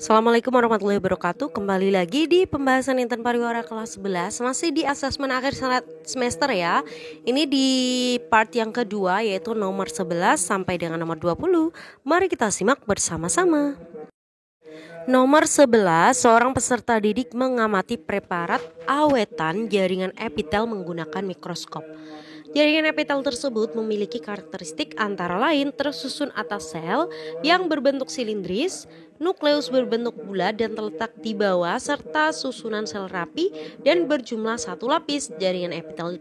Assalamualaikum warahmatullahi wabarakatuh. Kembali lagi di pembahasan Intan Pariwara kelas 11. Masih di asesmen akhir semester ya. Ini di part yang kedua, yaitu nomor 11 sampai dengan nomor 20. Mari kita simak bersama-sama. Nomor 11, seorang peserta didik mengamati preparat awetan jaringan epitel menggunakan mikroskop. Jaringan epitel tersebut memiliki karakteristik antara lain tersusun atas sel yang berbentuk silindris, nukleus berbentuk bulat dan terletak di bawah, serta susunan sel rapi dan berjumlah satu lapis. Jaringan epitel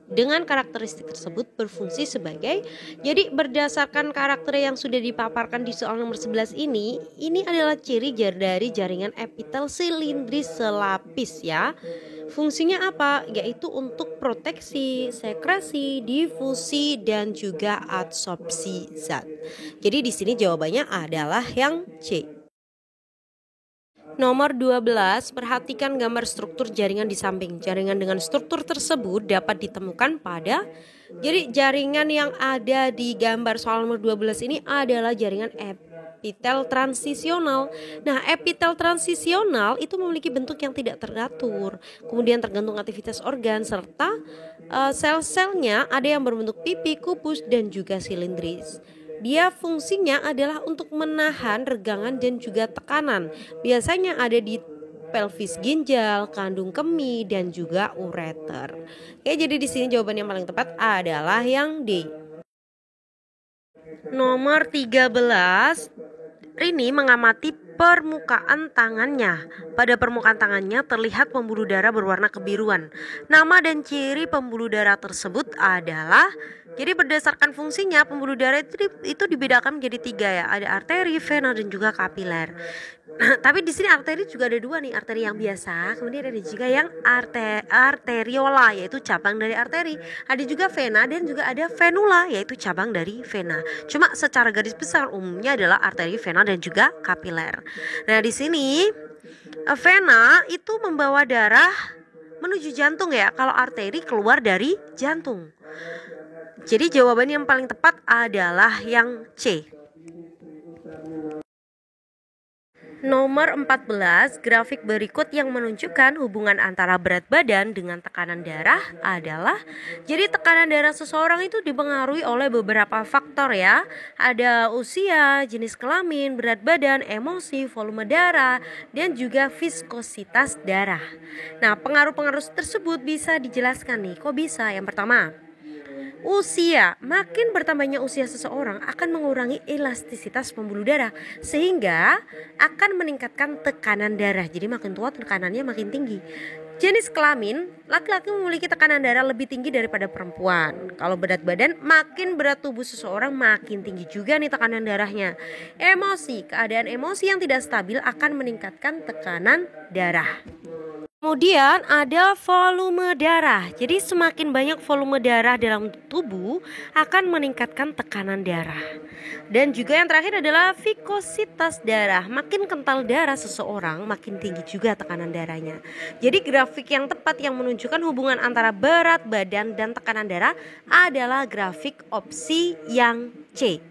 dengan karakteristik tersebut berfungsi sebagai, jadi berdasarkan karakter yang sudah dipaparkan di soal nomor 11 ini adalah ciri dari jaringan epitel silindris selapis ya. Fungsinya apa? Yaitu untuk proteksi, sekresi, difusi, dan juga adsorpsi zat. Jadi di sini jawabannya adalah yang C. Nomor 12, perhatikan gambar struktur jaringan di samping. Jaringan dengan struktur tersebut dapat ditemukan pada, jadi jaringan yang ada di gambar soal nomor 12 ini adalah jaringan epitel transisional. Nah, epitel transisional itu memiliki bentuk yang tidak teratur, kemudian tergantung aktivitas organ, serta sel-selnya ada yang berbentuk pipi, kubus, dan juga silindris. Dia fungsinya adalah untuk menahan regangan dan juga tekanan. Biasanya ada di pelvis ginjal, kandung kemih, dan juga ureter. Oke, jadi di sini jawaban yang paling tepat adalah yang D. Nomor 13, Rini mengamati permukaan tangannya. Pada permukaan tangannya terlihat pembuluh darah berwarna kebiruan. Nama dan ciri pembuluh darah tersebut adalah, jadi berdasarkan fungsinya pembuluh darah itu dibedakan menjadi 3 ya. Ada arteri, vena, dan juga kapiler. Tapi di sini arteri juga ada 2 nih, arteri yang biasa, kemudian ada juga yang arteriola, yaitu cabang dari arteri. Ada juga vena dan juga ada venula, yaitu cabang dari vena. Cuma secara garis besar umumnya adalah arteri, vena, dan juga kapiler. Nah, di sini vena itu membawa darah menuju jantung ya, kalau arteri keluar dari jantung. Jadi jawaban yang paling tepat adalah yang C. Nomor 14, grafik berikut yang menunjukkan hubungan antara berat badan dengan tekanan darah adalah, jadi tekanan darah seseorang itu dipengaruhi oleh beberapa faktor ya. Ada usia, jenis kelamin, berat badan, emosi, volume darah, dan juga viskositas darah. Nah, pengaruh-pengaruh tersebut bisa dijelaskan nih. Kok bisa? Yang pertama, usia. Makin bertambahnya usia seseorang akan mengurangi elastisitas pembuluh darah, sehingga akan meningkatkan tekanan darah. Jadi makin tua tekanannya makin tinggi. Jenis kelamin, laki-laki memiliki tekanan darah lebih tinggi daripada perempuan. Kalau berat badan, makin berat tubuh seseorang makin tinggi juga nih tekanan darahnya. Emosi, keadaan emosi yang tidak stabil akan meningkatkan tekanan darah. Kemudian ada volume darah. Jadi semakin banyak volume darah dalam tubuh akan meningkatkan tekanan darah. Dan juga yang terakhir adalah viskositas darah. Makin kental darah seseorang, makin tinggi juga tekanan darahnya. Jadi grafik yang tepat yang menunjukkan hubungan antara berat badan dan tekanan darah adalah grafik opsi yang C.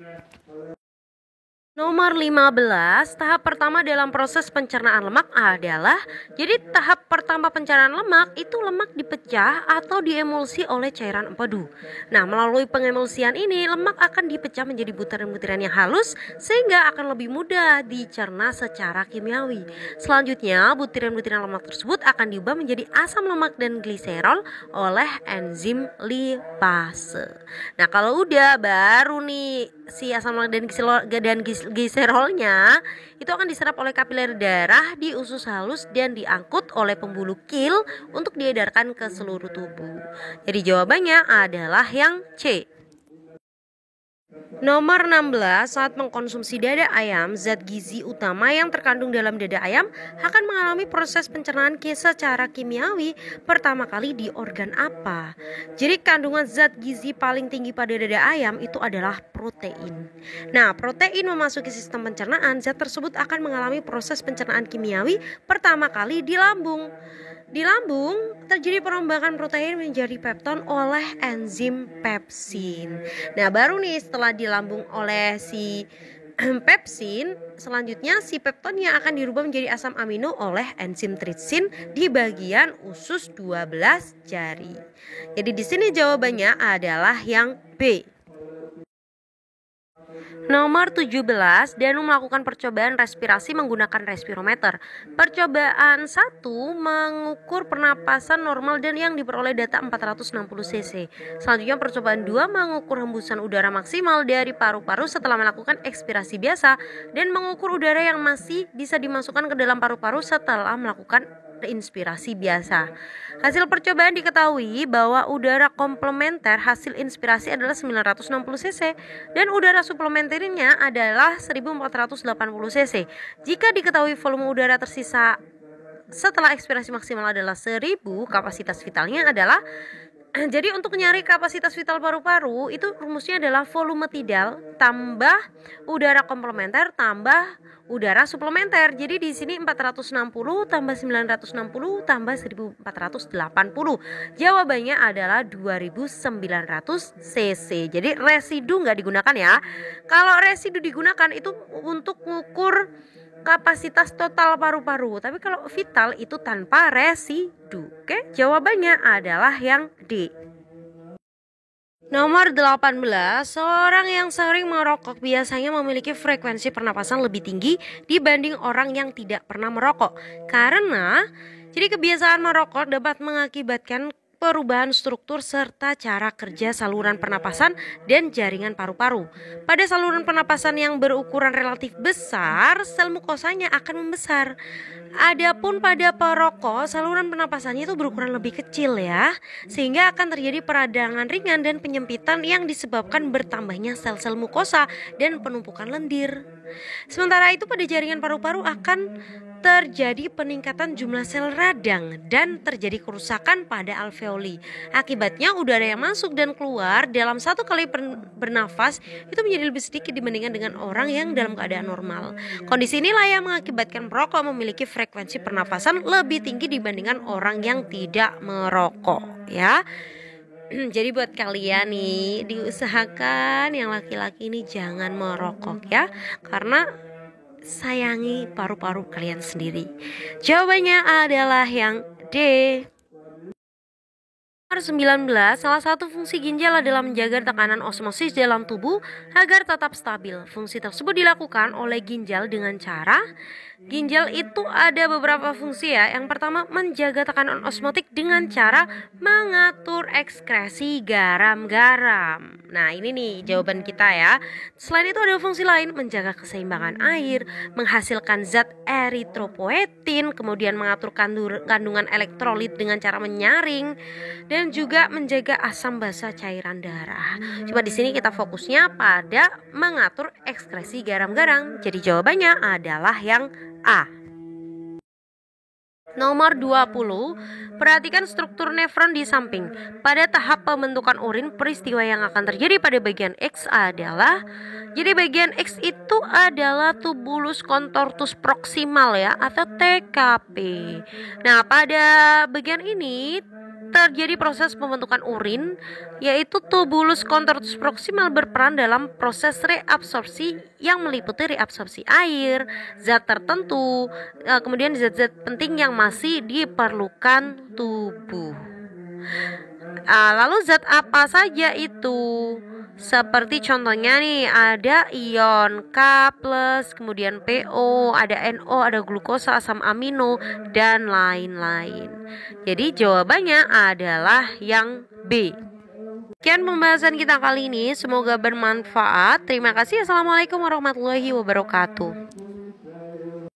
Nomor 15, tahap pertama dalam proses pencernaan lemak adalah, jadi tahap pertama pencernaan lemak itu lemak dipecah atau diemulsi oleh cairan empedu. Nah, melalui pengemulsian ini lemak akan dipecah menjadi butiran-butiran yang halus sehingga akan lebih mudah dicerna secara kimiawi. Selanjutnya, butiran-butiran lemak tersebut akan diubah menjadi asam lemak dan gliserol oleh enzim lipase. Nah, kalau udah baru nih si asam lemak dan gliserolnya itu akan diserap oleh kapiler darah di usus halus dan diangkut oleh pembuluh kil untuk diedarkan ke seluruh tubuh. Jadi jawabannya adalah yang C. Nomor 16, saat mengkonsumsi dada ayam, zat gizi utama yang terkandung dalam dada ayam akan mengalami proses pencernaan secara kimiawi pertama kali di organ apa? Jadi kandungan zat gizi paling tinggi pada dada ayam itu adalah protein. Nah, protein memasuki sistem pencernaan, zat tersebut akan mengalami proses pencernaan kimiawi pertama kali di lambung. Di lambung terjadi perombakan protein menjadi pepton oleh enzim pepsin. Nah, baru nih setelah di lambung oleh si pepsin, selanjutnya si peptonnya akan dirubah menjadi asam amino oleh enzim tritsin di bagian usus 12 jari. Jadi di sini jawabannya adalah yang B. Nomor 17, Danu melakukan percobaan respirasi menggunakan respirometer. Percobaan 1 mengukur pernapasan normal dan yang diperoleh data 460 cc. Selanjutnya percobaan 2 mengukur hembusan udara maksimal dari paru-paru setelah melakukan ekspirasi biasa dan mengukur udara yang masih bisa dimasukkan ke dalam paru-paru setelah melakukan inspirasi biasa. Hasil percobaan diketahui bahwa udara komplementer hasil inspirasi adalah 960 cc dan udara suplementernya adalah 1480 cc. Jika diketahui volume udara tersisa setelah ekspirasi maksimal adalah 1000, kapasitas vitalnya adalah jadi untuk nyari kapasitas vital paru-paru itu rumusnya adalah volume tidal tambah udara komplementer tambah udara suplementer. Jadi di sini 460 tambah 960 tambah 1480. Jawabannya adalah 2900 cc. Jadi residu nggak digunakan ya. Kalau residu digunakan itu untuk mengukur kapasitas total paru-paru, tapi kalau vital itu tanpa residu. Oke, jawabannya adalah yang D. Nomor 18, seorang yang sering merokok biasanya memiliki frekuensi pernapasan lebih tinggi dibanding orang yang tidak pernah merokok. Karena jadi kebiasaan merokok dapat mengakibatkan perubahan struktur serta cara kerja saluran pernapasan dan jaringan paru-paru. Pada saluran pernapasan yang berukuran relatif besar, sel mukosanya akan membesar. Adapun pada perokok, saluran pernapasannya itu berukuran lebih kecil ya, sehingga akan terjadi peradangan ringan dan penyempitan yang disebabkan bertambahnya sel-sel mukosa dan penumpukan lendir. Sementara itu pada jaringan paru-paru akan terjadi peningkatan jumlah sel radang dan terjadi kerusakan pada alveoli. Akibatnya udara yang masuk dan keluar dalam satu kali bernafas itu menjadi lebih sedikit dibandingkan dengan orang yang dalam keadaan normal. Kondisi inilah yang mengakibatkan perokok memiliki frekuensi pernafasan lebih tinggi dibandingkan orang yang tidak merokok ya. Jadi buat kalian nih, diusahakan yang laki-laki ini jangan merokok ya, karena sayangi paru-paru kalian sendiri. Jawabannya adalah yang D. Nomor 19, salah satu fungsi ginjal adalah menjaga tekanan osmosis dalam tubuh agar tetap stabil. Fungsi tersebut dilakukan oleh ginjal dengan cara ginjal itu ada beberapa fungsi ya. Yang pertama, menjaga tekanan osmotik dengan cara mengatur ekskresi garam-garam. Nah, ini nih jawaban kita ya. Selain itu ada fungsi lain, menjaga keseimbangan air, menghasilkan zat eritropoetin, kemudian mengatur kandungan elektrolit dengan cara menyaring, dan juga menjaga asam basa cairan darah. Cuma di sini kita fokusnya pada mengatur ekskresi garam-garam. Jadi jawabannya adalah yang A. Nomor 20, perhatikan struktur nefron di samping. Pada tahap pembentukan urin, peristiwa yang akan terjadi pada bagian X adalah, jadi bagian X itu adalah tubulus contortus proximal ya, atau TKP. Nah, pada bagian ini terjadi proses pembentukan urin, yaitu tubulus contortus proximal berperan dalam proses reabsorpsi yang meliputi reabsorpsi air, zat tertentu, kemudian zat-zat penting yang masih diperlukan tubuh. Lalu zat apa saja itu? Seperti contohnya nih, ada ion K+, kemudian PO, ada NO, ada glukosa, asam amino, dan lain-lain. Jadi jawabannya adalah yang B. Sekian pembahasan kita kali ini, semoga bermanfaat. Terima kasih. Assalamualaikum warahmatullahi wabarakatuh.